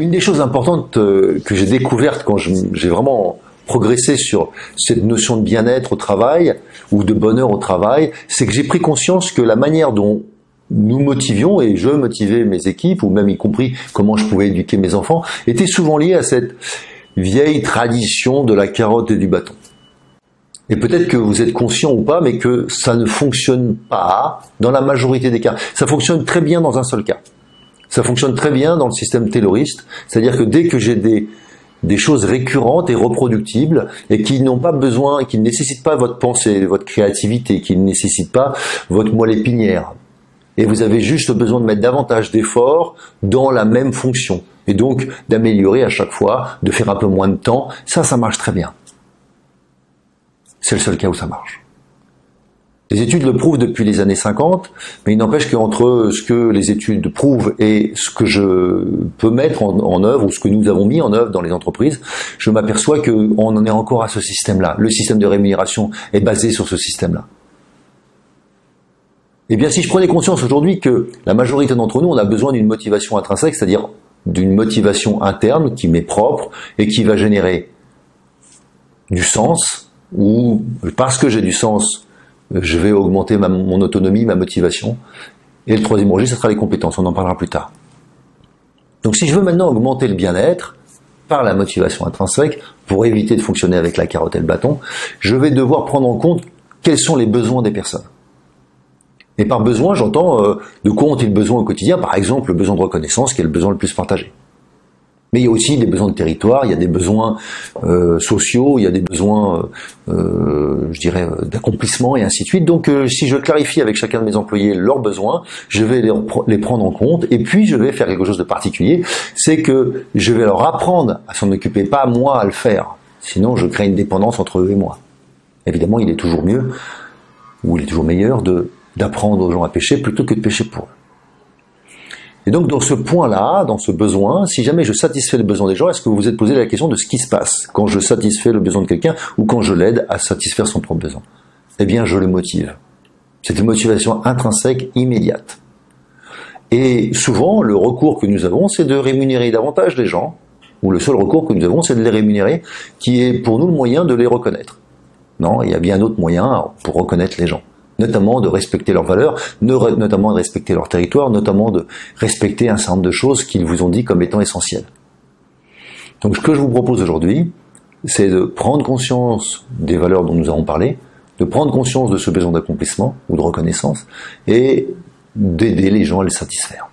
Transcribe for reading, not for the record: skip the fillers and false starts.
Une des choses importantes que j'ai découvertes quand j'ai vraiment progressé sur cette notion de bien-être au travail ou de bonheur au travail, c'est que j'ai pris conscience que la manière dont nous motivions, et je motivais mes équipes, ou même y compris comment je pouvais éduquer mes enfants, était souvent liée à cette vieille tradition de la carotte et du bâton. Et peut-être que vous êtes conscient ou pas, mais que ça ne fonctionne pas dans la majorité des cas. Ça fonctionne très bien dans un seul cas. Ça fonctionne très bien dans le système tayloriste, c'est-à-dire que dès que j'ai des choses récurrentes et reproductibles et qui n'ont pas besoin, qui ne nécessitent pas votre pensée, votre créativité, qui ne nécessitent pas votre moelle épinière, et vous avez juste besoin de mettre davantage d'efforts dans la même fonction, et donc d'améliorer à chaque fois, de faire un peu moins de temps, ça marche très bien. C'est le seul cas où ça marche. Les études le prouvent depuis les années 50, mais il n'empêche qu'entre ce que les études prouvent et ce que je peux mettre en œuvre, ou ce que nous avons mis en œuvre dans les entreprises, je m'aperçois qu'on en est encore à ce système-là. Le système de rémunération est basé sur ce système-là. Eh bien, si je prenais conscience aujourd'hui que la majorité d'entre nous, on a besoin d'une motivation intrinsèque, c'est-à-dire d'une motivation interne qui m'est propre et qui va générer du sens, ou parce que j'ai du sens, je vais augmenter mon autonomie, ma motivation. Et le troisième registre, ce sera les compétences, on en parlera plus tard. Donc si je veux maintenant augmenter le bien-être par la motivation intrinsèque, pour éviter de fonctionner avec la carotte et le bâton, je vais devoir prendre en compte quels sont les besoins des personnes. Et par besoin, j'entends de quoi ont-ils besoin au quotidien, par exemple le besoin de reconnaissance qui est le besoin le plus partagé. Mais il y a aussi des besoins de territoire, il y a des besoins sociaux, il y a des besoins, je dirais, d'accomplissement et ainsi de suite. Donc si je clarifie avec chacun de mes employés leurs besoins, je vais les prendre en compte et puis je vais faire quelque chose de particulier, c'est que je vais leur apprendre à s'en occuper, pas moi à le faire. Sinon je crée une dépendance entre eux et moi. Évidemment, il est toujours mieux, ou il est toujours meilleur d'apprendre aux gens à pêcher plutôt que de pêcher pour eux. Et donc dans ce point-là, dans ce besoin, si jamais je satisfais le besoin des gens, est-ce que vous vous êtes posé la question de ce qui se passe quand je satisfais le besoin de quelqu'un ou quand je l'aide à satisfaire son propre besoin? Eh bien, je le motive. C'est une motivation intrinsèque immédiate. Et souvent, le recours que nous avons, c'est de rémunérer davantage les gens, ou le seul recours que nous avons, c'est de les rémunérer, qui est pour nous le moyen de les reconnaître. Non, il y a bien un autre moyen pour reconnaître les gens. Notamment de respecter leurs valeurs, notamment de respecter leur territoire, notamment de respecter un certain nombre de choses qu'ils vous ont dit comme étant essentielles. Donc ce que je vous propose aujourd'hui, c'est de prendre conscience des valeurs dont nous avons parlé, de prendre conscience de ce besoin d'accomplissement ou de reconnaissance, et d'aider les gens à le satisfaire.